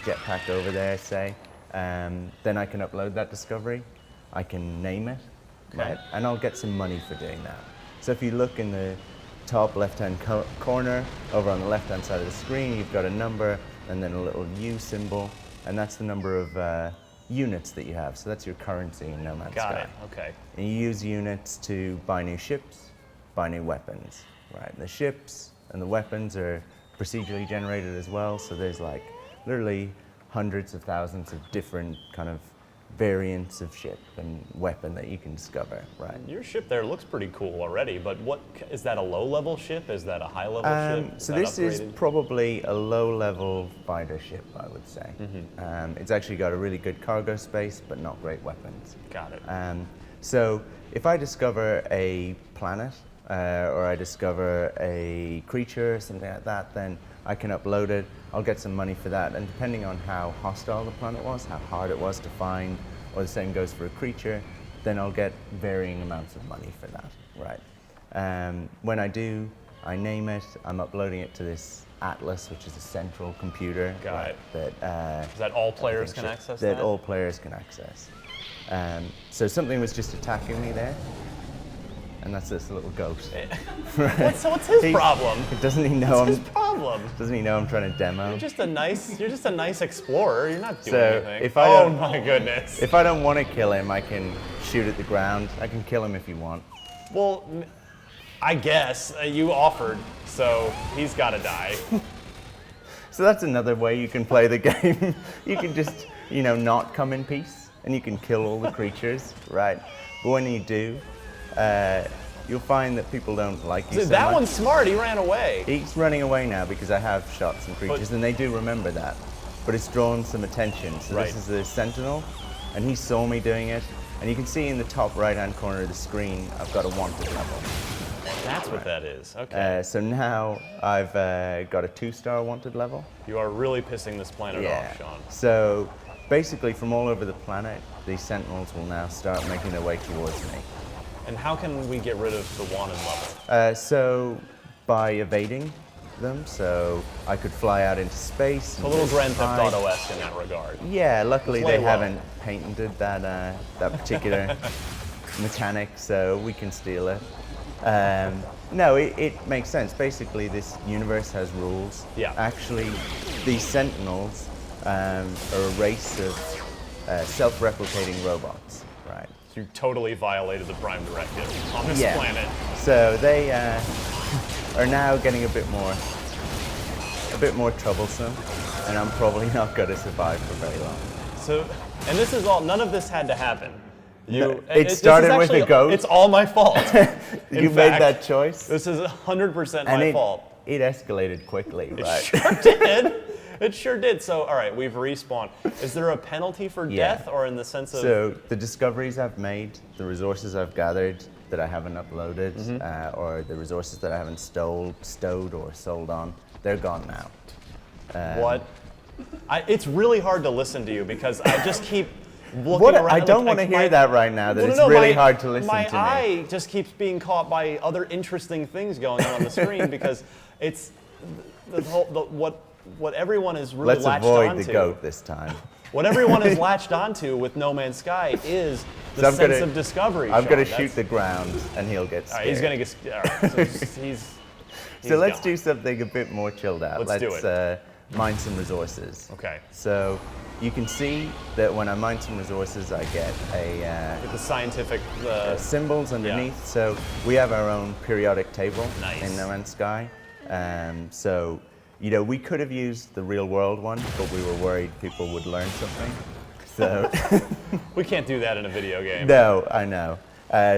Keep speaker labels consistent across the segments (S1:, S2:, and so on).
S1: jetpack over there, say, then I can upload that discovery. I can name it, right? And I'll get some money for doing that. So if you look in the top left-hand corner, over on the left-hand side of the screen, you've got a number and then a little U symbol, and that's the number of units that you have. So that's your currency in No Man's Sky.
S2: Got it, okay.
S1: And you use units to buy new ships, buy new weapons, right? The ships and the weapons are procedurally generated as well, so there's like literally hundreds of thousands of different kind of variants of ship and weapon that you can discover, right?
S2: Your ship there looks pretty cool already, but what is that, a low-level ship? Is that a high-level ship?
S1: So this is probably a low-level fighter ship, I would say. It's actually got a really good cargo space, but not great weapons.
S2: Got it.
S1: So if I discover a planet, or I discover a creature or something like that, then I can upload it. I'll get some money for that. And depending on how hostile the planet was, how hard it was to find, or the same goes for a creature, then I'll get varying amounts of money for that, right? When I do, I name it, I'm uploading it to this Atlas, which is a central computer.
S2: Got it.
S1: That,
S2: is that all players can access that?
S1: That all players can access. So something was just attacking me there. And that's this little ghost.
S2: What's his problem?
S1: Doesn't he know
S2: What's his problem?
S1: Doesn't he know I'm trying to demo?
S2: You're just a nice explorer. You're not doing anything.
S1: If I
S2: oh my goodness.
S1: If I don't want to kill him, I can shoot at the ground. I can kill him if you want.
S2: Well, I guess you offered, so he's got to die.
S1: So that's another way you can play the game. You can just, not come in peace, and you can kill all the creatures, right? But when you do, you'll find that people don't like you so
S2: that
S1: much.
S2: One's smart. He ran away.
S1: He's running away now because I have shot some creatures, and they do remember that. But it's drawn some attention. So this is the Sentinel, and he saw me doing it. And you can see in the top right-hand corner of the screen, I've got a wanted level.
S2: That's what that is. Okay.
S1: So now I've got a 2-star wanted level.
S2: You are really pissing this planet off, Sean.
S1: So basically, from all over the planet, these Sentinels will now start making their way towards me.
S2: And how can we get rid of the wanted level?
S1: So by evading them, so I could fly out into space.
S2: A little Grand Theft Auto-esque in that regard.
S1: Yeah, luckily they haven't patented that particular mechanic, so we can steal it. No, it makes sense. Basically, this universe has rules.
S2: Yeah.
S1: Actually, these Sentinels are a race of self-replicating robots, right?
S2: You totally violated the Prime Directive on this planet.
S1: So they are now getting a bit more troublesome, and I'm probably not going to survive for very long.
S2: So, and this is all. None of this had to happen.
S1: It started with a goat.
S2: It's all my fault.
S1: You made that choice.
S2: This is 100% my fault.
S1: It escalated quickly, right?
S2: Sure did. It sure did. So, all right, we've respawned. Is there a penalty for death, or in the sense of?
S1: So the discoveries I've made, the resources I've gathered that I haven't uploaded, or the resources that I haven't stowed or sold on, they're gone now.
S2: What? It's really hard to listen to you because I just keep looking around.
S1: I don't want to hear that right now. It's really hard to listen to me.
S2: My eye just keeps being caught by other interesting things going on the screen because it's what everyone is really latched onto.
S1: Let's avoid the goat this time.
S2: What everyone is latched onto with No Man's Sky is the sense of discovery.
S1: I'm going to shoot the ground, and he'll get scared.
S2: He's going to get scared. Right,
S1: so let's do something a bit more chilled out.
S2: Let's do it.
S1: Mine some resources.
S2: Okay.
S1: So you can see that when I mine some resources, I get
S2: with the scientific
S1: symbols underneath. Yeah. So we have our own periodic table
S2: in
S1: No Man's Sky. So we could have used the real world one, but we were worried people would learn something. So
S2: we can't do that in a video game.
S1: No, I know.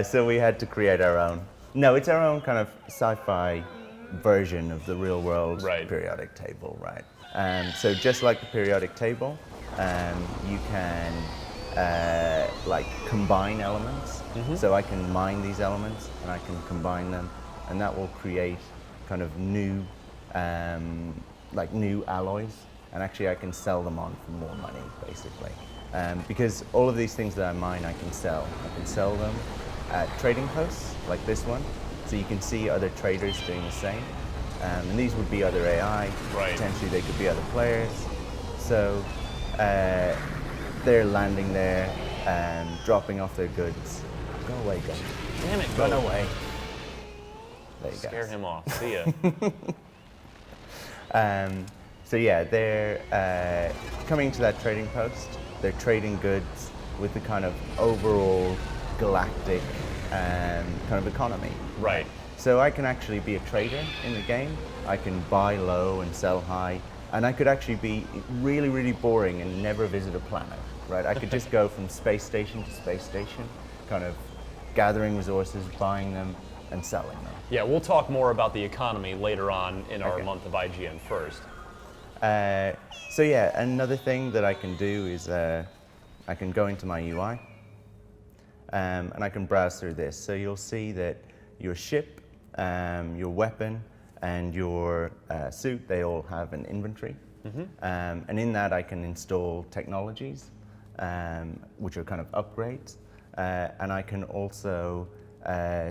S1: So we had to create our own. No, it's our own kind of sci-fi version of the real world periodic table, right? So just like the periodic table, you can combine elements. So I can mine these elements and I can combine them, and that will create kind of new new alloys, and actually I can sell them on for more money, basically. Because all of these things that I mine, I can sell. I can sell them at trading posts like this one, so you can see other traders doing the same. And these would be other AI. Potentially they could be other players. So they're landing there, dropping off their goods. Go away, Gunny.
S2: Damn it,
S1: Run
S2: go.
S1: away. There you go.
S2: Scare him off. See ya.
S1: So yeah, they're coming to that trading post. They're trading goods with the kind of overall galactic kind of economy.
S2: Right.
S1: So I can actually be a trader in the game. I can buy low and sell high, and I could actually be really, really boring and never visit a planet. Right? I could just go from space station to space station, kind of gathering resources, buying them, and selling them.
S2: Yeah, we'll talk more about the economy later on in our
S1: Okay.
S2: month of IGN first.
S1: So yeah, another thing that I can do is I can go into my UI and I can browse through this. So you'll see that your ship, your weapon, and your suit, they all have an inventory. And in that I can install technologies, which are kind of upgrades. And I can also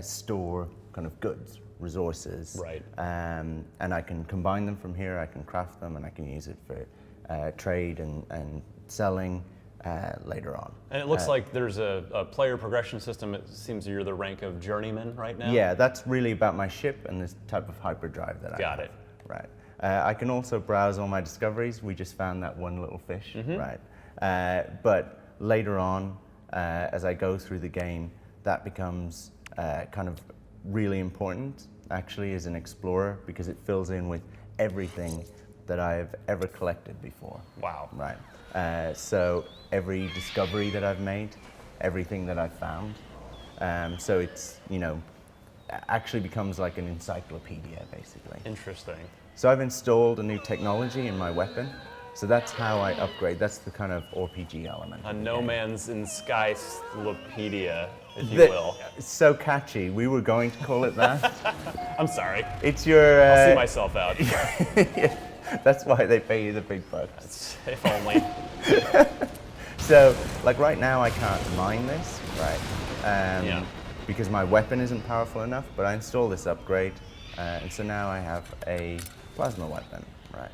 S1: store kind of goods, resources.
S2: Right.
S1: And I can combine them from here, I can craft them, and I can use it for trade and selling later on.
S2: And it looks like there's a player progression system. It seems you're the rank of journeyman right now.
S1: Yeah, that's really about my ship and this type of hyperdrive that I
S2: Got
S1: have.
S2: it.
S1: Right. I can also browse all my discoveries. We just found that one little fish, right? But later on, as I go through the game, that becomes kind of really important, actually, as an explorer, because it fills in with everything that I've ever collected before.
S2: Wow.
S1: Right. So every discovery that I've made, everything that I've found. So it's, actually becomes like an encyclopedia, basically.
S2: Interesting.
S1: So I've installed a new technology in my weapon. So that's how I upgrade. That's the kind of RPG element.
S2: A No Man's in Sky Slopedia, if you
S1: That-
S2: will.
S1: It's so catchy. We were going to call it that.
S2: I'm sorry.
S1: It's your.
S2: I'll see myself out.
S1: That's why they pay you the big bucks.
S2: If only.
S1: So, like right now, I can't mine this, right?
S2: Yeah.
S1: Because my weapon isn't powerful enough. But I install this upgrade, and so now I have a plasma weapon, right?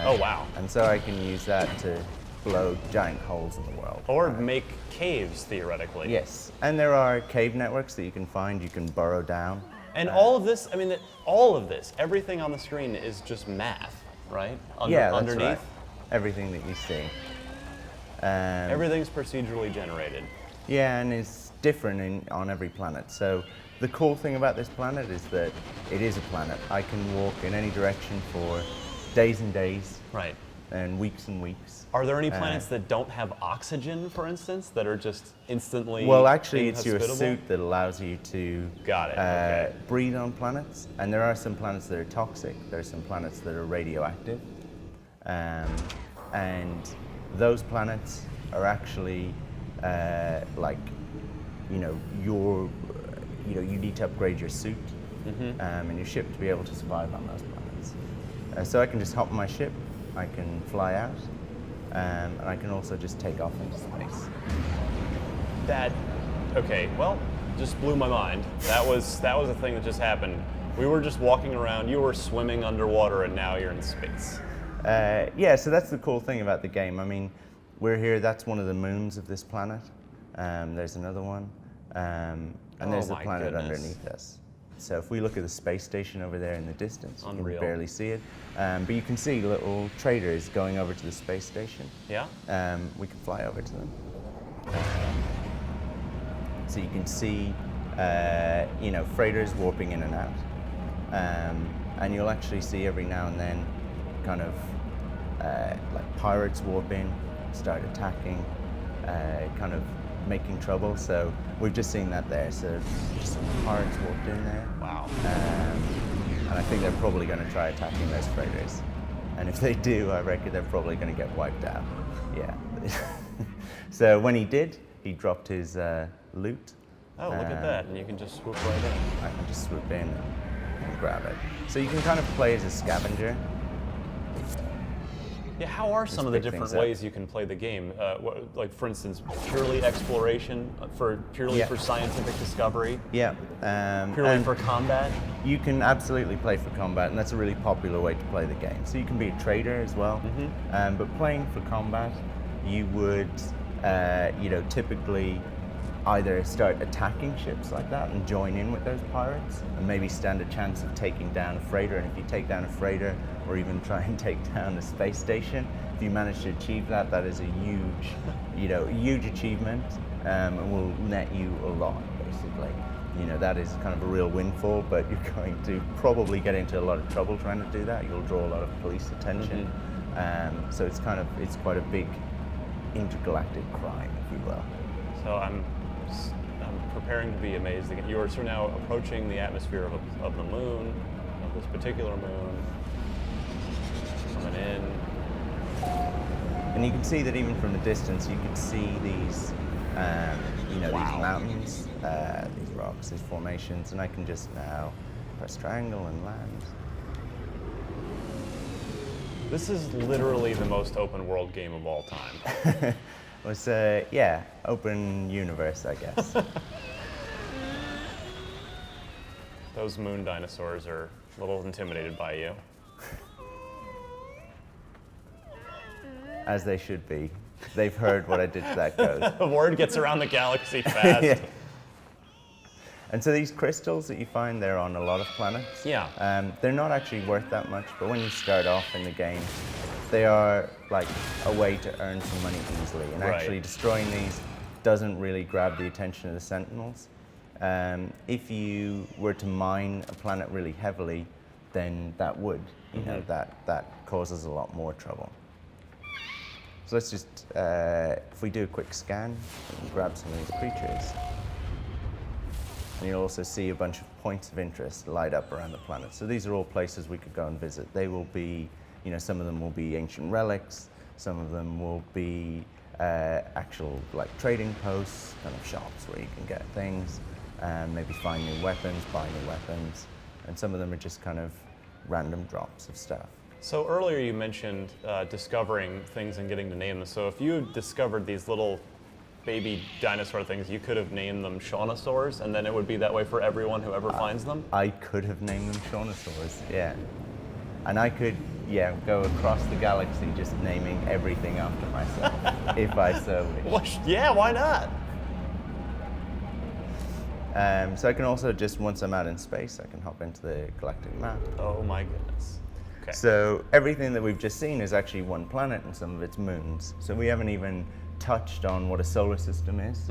S2: Oh, wow.
S1: And so I can use that to blow giant holes in the world.
S2: Or make caves, theoretically.
S1: Yes, and there are cave networks that you can find. You can burrow down.
S2: And all of this, all of this, everything on the screen is just math, right?
S1: Yeah, that's
S2: Underneath,
S1: right. Everything that you see.
S2: everything's procedurally generated.
S1: Yeah, and it's different on every planet. So the cool thing about this planet is that it is a planet. I can walk in any direction for days and days
S2: Right.
S1: and weeks.
S2: Are there any planets that don't have oxygen, for instance, that are just instantly
S1: Well, actually, it's your
S2: inhospitable?
S1: suit that allows you to
S2: Got it, okay.
S1: breathe on planets. And there are some planets that are toxic. There are some planets that are radioactive. And those planets are actually you need to upgrade your suit and your ship to be able to survive on those planets. So I can just hop on my ship, I can fly out, and I can also just take off into space.
S2: Just blew my mind. That was a thing that just happened. We were just walking around, you were swimming underwater, and now you're in space.
S1: Yeah, so that's the cool thing about the game. I mean, we're here, that's one of the moons of this planet. There's another one. And there's the
S2: my
S1: planet
S2: goodness.
S1: underneath us. So if we look at the space station over there in the distance, you
S2: Unreal.
S1: can barely see it. But you can see little traders going over to the space station.
S2: Yeah?
S1: We can fly over to them. So you can see, freighters warping in and out. And you'll actually see every now and then kind of like pirates warp in, start attacking, kind of making trouble. So we've just seen that there. So just some pirates warped in there.
S2: Wow.
S1: And I think they're probably going to try attacking those freighters. And if they do, I reckon they're probably going to get wiped out. Yeah. So when he did, he dropped his loot.
S2: Oh, look at that. And you can just swoop right in.
S1: I can just swoop in and grab it. So you can kind of play as a scavenger.
S2: Yeah, how are some of the
S1: pick
S2: different
S1: things up.
S2: ways you can play the game? Like, for instance, purely exploration, purely
S1: Yeah.
S2: for scientific discovery,
S1: Yeah.
S2: purely
S1: and
S2: for combat.
S1: you can absolutely play for combat, and that's a really popular way to play the game. So you can be a trader as well, but playing for combat, you would, typically either start attacking ships like that and join in with those pirates, and maybe stand a chance of taking down a freighter. And if you take down a freighter, or even try and take down a space station, if you manage to achieve that, that is a huge achievement, and will net you a lot, basically. That is kind of a real windfall, but you're going to probably get into a lot of trouble trying to do that. You'll draw a lot of police attention. So it's quite a big intergalactic crime, if you will.
S2: So I'm preparing to be amazed again. You are so now approaching the atmosphere of the moon, of this particular moon, coming in.
S1: And you can see that even from the distance, you can see these, these mountains, these rocks, these formations, and I can just now press triangle and land.
S2: This is literally the most open world game of all time.
S1: Was open universe, I guess.
S2: Those moon dinosaurs are a little intimidated by you.
S1: As they should be. They've heard what I did to that ghost.
S2: The word gets around the galaxy fast.
S1: Yeah. And so these crystals that you find there on a lot of planets, they're not actually worth that much, but when you start off in the game, they are like a way to earn some money easily. And actually destroying these doesn't really grab the attention of the Sentinels. If you were to mine a planet really heavily, then that would, that causes a lot more trouble. So let's just, if we do a quick scan, we can grab some of these creatures. And you'll also see a bunch of points of interest light up around the planet. So these are all places we could go and visit. They will be, some of them will be ancient relics, some of them will be actual like trading posts, kind of shops where you can get things, and maybe find new weapons, buy new weapons, and some of them are just kind of random drops of stuff.
S2: So earlier you mentioned discovering things and getting to name them. So if you discovered these little baby dinosaur things, you could have named them Shaunosaurs, and then it would be that way for everyone who ever finds them?
S1: I could have named them Shaunosaurs, yeah. And I could, go across the galaxy just naming everything after myself, if I so wish.
S2: Yeah, why not?
S1: So I can also just, once I'm out in space, I can hop into the galactic map.
S2: Oh my goodness. Okay.
S1: So everything that we've just seen is actually one planet and some of its moons. So we haven't even touched on what a solar system is,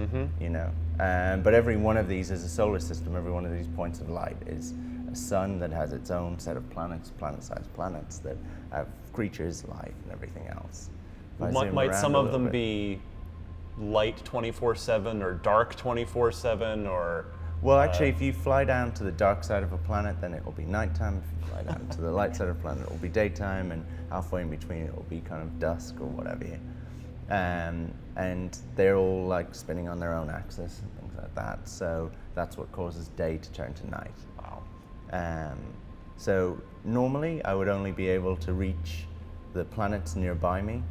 S1: but every one of these is a solar system. Every one of these points of light is a sun that has its own set of planets, planet-sized planets that have creatures, life, and everything else.
S2: Might some of them be light 24/7 or dark 24/7 or?
S1: Well, actually, if you fly down to the dark side of a planet, then it will be nighttime. If you fly down to the light side of a planet, it will be daytime, and halfway in between, it will be kind of dusk or whatever. And they're all like spinning on their own axis and things like that. So that's what causes day to turn to night.
S2: Wow.
S1: So normally, I would only be able to reach the planets nearby me,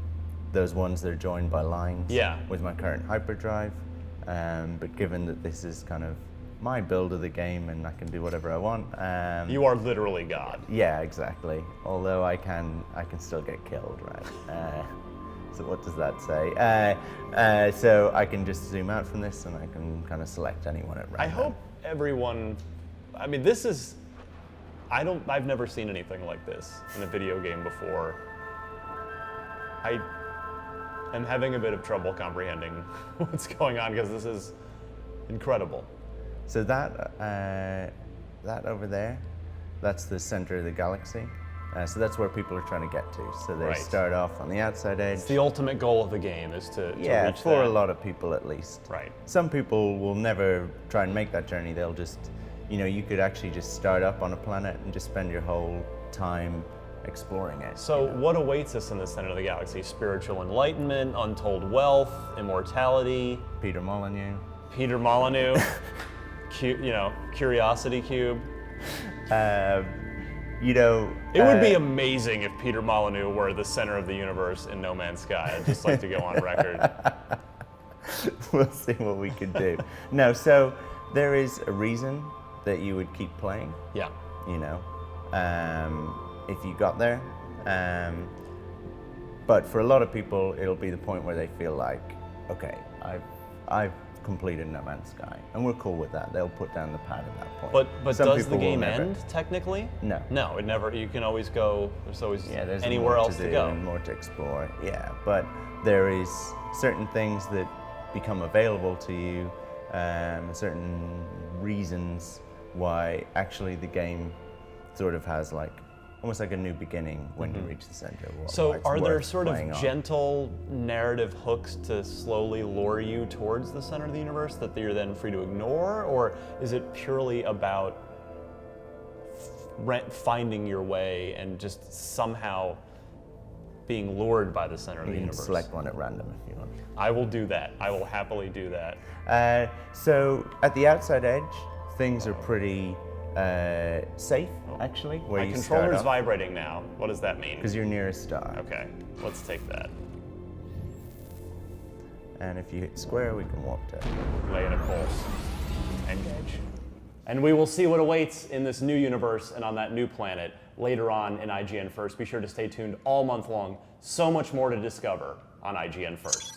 S1: those ones that are joined by lines, with my current hyperdrive. But given that this is kind of my build of the game and I can do whatever I want.
S2: You are literally God.
S1: Yeah, exactly. Although I can still get killed, right? So what does that say? So I can just zoom out from this and I can kind of select anyone at random.
S2: I hope everyone, I mean, this is, I've never seen anything like this in a video game before. I am having a bit of trouble comprehending what's going on because this is incredible.
S1: So that over there, that's the center of the galaxy. So that's where people are trying to get to. So they start off on the outside edge.
S2: It's the ultimate goal of the game is to reach that.
S1: For a lot of people at least.
S2: Right.
S1: Some people will never try and make that journey. They'll just, you could actually just start up on a planet and just spend your whole time exploring it.
S2: So what awaits us in the center of the galaxy? Spiritual enlightenment, untold wealth, immortality.
S1: Peter Molyneux.
S2: Peter Molyneux. Curiosity Cube.
S1: you know,
S2: It would be amazing if Peter Molyneux were the center of the universe in No Man's Sky. I'd just like to go on record.
S1: we'll see what we can do. No, so there is a reason that you would keep playing,
S2: Yeah.
S1: you know, if you got there. But for a lot of people, it'll be the point where they feel like, okay, I've completed No Man's Sky, and we're cool with that. They'll put down the pad at that point.
S2: But
S1: Some
S2: does the
S1: people will
S2: game
S1: never.
S2: end technically?
S1: No.
S2: No, it never. You can always go. There's always
S1: Yeah, there's
S2: anywhere
S1: more
S2: else
S1: to
S2: to
S1: do
S2: go.
S1: and more to explore. Yeah, but there is certain things that become available to you, certain reasons why actually the game sort of has like almost like a new beginning when you reach the center. Why
S2: So
S1: it's
S2: are there
S1: worth
S2: sort of
S1: playing on.
S2: gentle narrative hooks to slowly lure you towards the center of the universe that you're then free to ignore, or is it purely about finding your way and just somehow being lured by the center of
S1: You
S2: the
S1: can
S2: universe?
S1: select one at random if you want.
S2: I will do that. I will happily do that.
S1: So at the outside edge, things are pretty safe actually. Where
S2: My
S1: you
S2: controller's vibrating now. What does that mean?
S1: because you're near a star.
S2: Okay, let's take that.
S1: And if you hit square, we can warp to it.
S2: Lay in a pulse. Engage. And we will see what awaits in this new universe and on that new planet later on in IGN First. Be sure to stay tuned all month long. So much more to discover on IGN First.